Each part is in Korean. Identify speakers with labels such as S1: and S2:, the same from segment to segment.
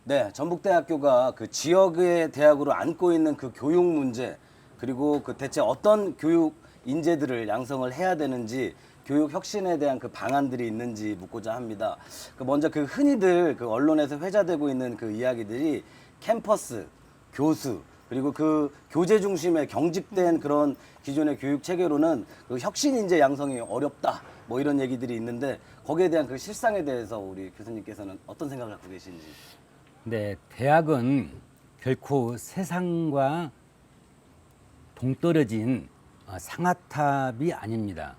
S1: 네, 전북대학교가 그 지역의 대학으로 안고 있는 그 교육 문제, 그리고 그 대체 어떤 교육 인재들을 양성을 해야 되는지, 교육 혁신에 대한 그 방안들이 있는지 묻고자 합니다. 그 먼저 그 흔히들 그 언론에서 회자되고 있는 그 이야기들이 캠퍼스, 교수, 그리고 그 교재 중심의 경직된 그런 기존의 교육 체계로는 그 혁신 인재 양성이 어렵다. 뭐 이런 얘기들이 있는데 거기에 대한 그 실상에 대해서 우리 교수님께서는 어떤 생각을 갖고 계신지.
S2: 네, 대학은 결코 세상과 동떨어진 상아탑이 아닙니다.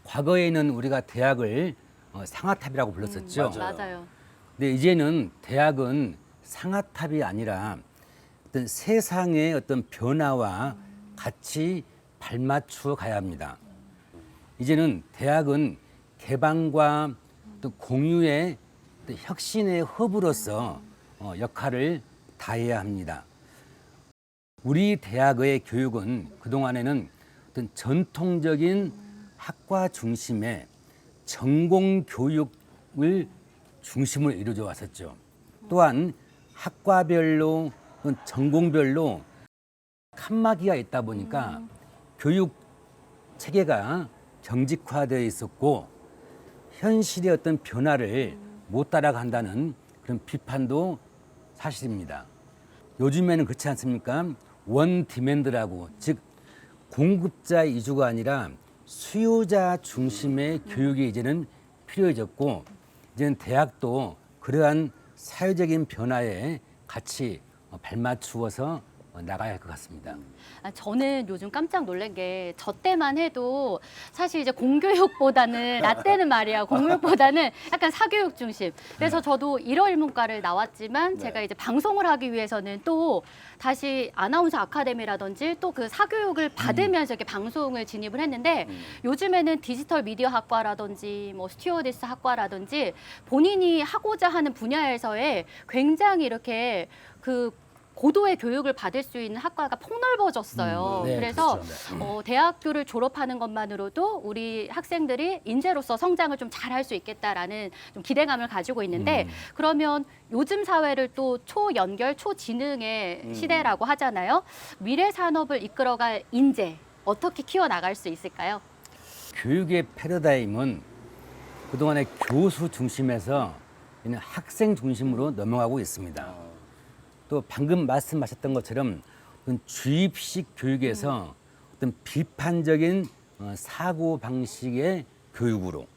S2: 과거에는 우리가 대학을 상아탑이라고 불렀었죠.
S1: 맞아요.
S2: 근데 이제는 대학은 상아탑이 아니라 어떤 세상의 어떤 변화와 같이 발맞추어 가야 합니다. 이제는 대학은 개방과 또 공유의 또 혁신의 허브로서 역할을 다해야 합니다. 우리 대학의 교육은 그동안에는 어떤 전통적인 학과 중심의 전공 교육을 중심으로 이루어져 왔었죠. 또한 학과별로 전공별로 칸막이가 있다 보니까 교육 체계가 경직화되어 있었고 현실의 어떤 변화를 못 따라간다는 그런 비판도 사실입니다. 요즘에는 그렇지 않습니까? 원 디맨드라고, 즉 공급자 위주가 아니라 수요자 중심의 교육이 이제는 필요해졌고, 이제는 대학도 그러한 사회적인 변화에 같이 발맞추어서 나가야 할 것 같습니다.
S3: 저는 요즘 깜짝 놀란 게 저 때만 해도 사실 이제 공교육보다는 나 때는 말이야 공교육보다는 약간 사교육 중심. 그래서 저도 일어일문과를 나왔지만 제가 이제 방송을 하기 위해서는 또 다시 아나운서 아카데미라든지 또 그 사교육을 받으면서 이렇게 방송을 진입을 했는데 요즘에는 디지털 미디어 학과라든지 뭐 스튜어디스 학과라든지 본인이 하고자 하는 분야에서의 굉장히 이렇게 그 고도의 교육을 받을 수 있는 학과가 폭넓어졌어요.
S2: 네,
S3: 그래서
S2: 그렇죠.
S3: 대학교를 졸업하는 것만으로도 우리 학생들이 인재로서 성장을 좀 잘할 수 있겠다라는 좀 기대감을 가지고 있는데 그러면 요즘 사회를 또 초연결, 초지능의 시대라고 하잖아요. 미래 산업을 이끌어갈 인재 어떻게 키워나갈 수 있을까요?
S2: 교육의 패러다임은 그동안의 교수 중심에서 이제는 학생 중심으로 넘어가고 있습니다. 또 방금 말씀하셨던 것처럼 어떤 주입식 교육에서 어떤 비판적인 사고 방식의 교육으로,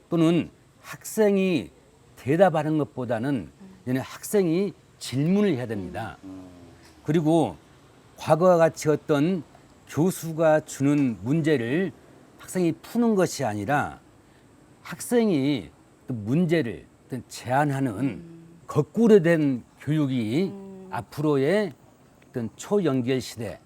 S2: 또는 학생이 대답하는 것보다는 이제는 학생이 질문을 해야 됩니다. 그리고 과거와 같이 어떤 교수가 주는 문제를 학생이 푸는 것이 아니라 학생이 또 문제를 어떤 제안하는 거꾸로 된 교육이 앞으로의 어떤 초연결 시대,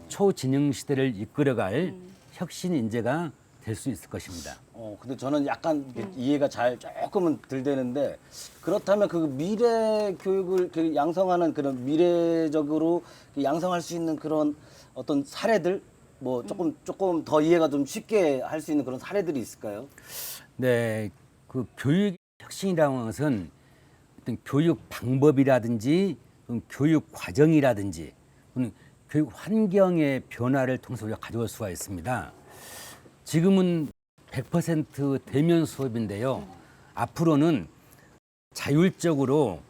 S2: 초진영 시대를 이끌어갈 혁신 인재가 될 수 있을 것입니다.
S1: 근데 저는 약간 이해가 조금은 덜 되는데, 그렇다면 그 미래 교육을 그 양성하는 그런 미래적으로 양성할 수 있는 그런 어떤 사례들, 뭐 조금 더 이해가 좀 쉽게 할 수 있는 그런 사례들이 있을까요?
S2: 네, 그 교육 혁신이라는 것은 어떤 교육 방법이라든지 교육 과정이라든지 교육 환경의 변화를 통해서 우리가 가져올 수가 있습니다. 지금은 100% 대면 수업인데요. 앞으로는 자율적으로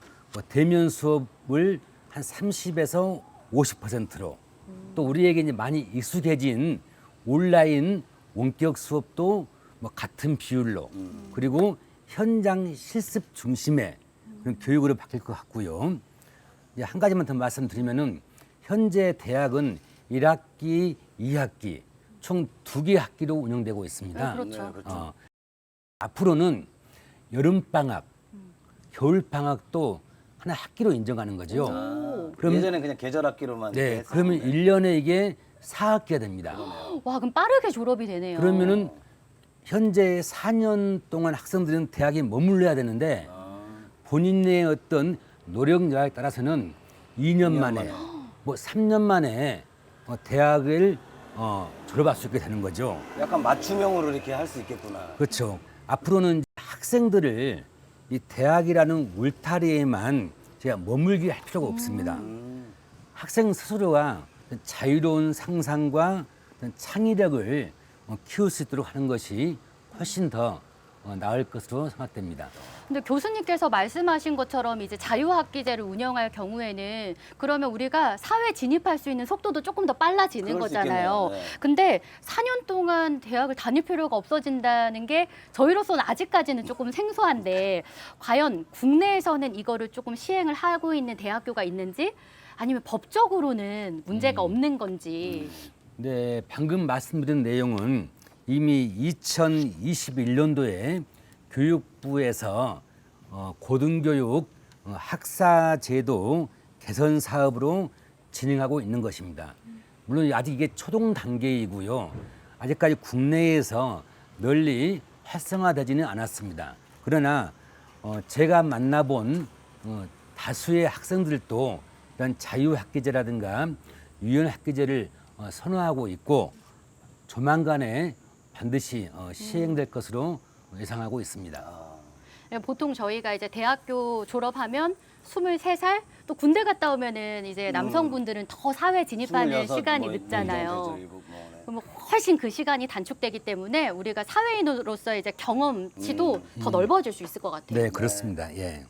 S2: 대면 수업을 한 30에서 50%로, 또 우리에게 이제 많이 익숙해진 온라인 원격 수업도 같은 비율로, 그리고 현장 실습 중심의 그런 교육으로 바뀔 것 같고요. 이제 한 가지만 더 말씀드리면은 현재 대학은 1학기, 2학기 총 2개 학기로 운영되고 있습니다.
S3: 그렇죠.
S1: 네, 그렇죠.
S2: 앞으로는 여름방학, 겨울방학도 하나 학기로 인정하는 거죠. 그럼-
S1: 예전에 그냥 계절 학기로만 이렇게
S2: 네,
S1: 했었는데.
S2: 그러면 1년에 이게 4학기가 됩니다.
S3: 와, 그럼 빠르게 졸업이 되네요.
S2: 그러면은 현재 4년 동안 학생들은 대학에 머물러야 되는데 본인의 어떤 노력 여하에 따라서는 2년 만에, 뭐 3년 만에 대학을 졸업할 수 있게 되는 거죠.
S1: 약간 맞춤형으로 이렇게 할 수 있겠구나.
S2: 그렇죠. 앞으로는 학생들을 이 대학이라는 울타리에만 제가 머물게 할 필요가 없습니다. 학생 스스로가 자유로운 상상과 창의력을 키울 수 있도록 하는 것이 훨씬 더 나을 것으로 생각됩니다.
S3: 근데 교수님께서 말씀하신 것처럼 이제 자유학기제를 운영할 경우에는 그러면 우리가 사회 진입할 수 있는 속도도 조금 더 빨라지는
S1: 그럴 수
S3: 거잖아요.
S1: 있겠네요. 네.
S3: 근데 4년 동안 대학을 다닐 필요가 없어진다는 게 저희로서는 아직까지는 조금 생소한데 과연 국내에서는 이거를 조금 시행을 하고 있는 대학교가 있는지 아니면 법적으로는 문제가 없는 건지.
S2: 네, 방금 말씀드린 내용은 이미 2021년도에 교육부에서 고등교육 학사제도 개선 사업으로 진행하고 있는 것입니다. 물론 아직 이게 초동 단계이고요. 아직까지 국내에서 널리 활성화되지는 않았습니다. 그러나 제가 만나본 다수의 학생들도 이런 자유학기제라든가 유연학기제를 선호하고 있고 조만간에 반드시 시행될 것으로 예상하고 있습니다.
S3: 보통 저희가 이제 대학교 졸업하면 23살 또 군대 갔다 오면은 이제 남성분들은 더 사회 진입하는
S1: 26,
S3: 시간이
S1: 뭐,
S3: 늦잖아요.
S1: 되죠, 뭐, 네.
S3: 그럼 훨씬 그 시간이 단축되기 때문에 우리가 사회인으로서 이제 경험치도 더 넓어질 수 있을 것 같아요.
S2: 네, 그렇습니다. 예.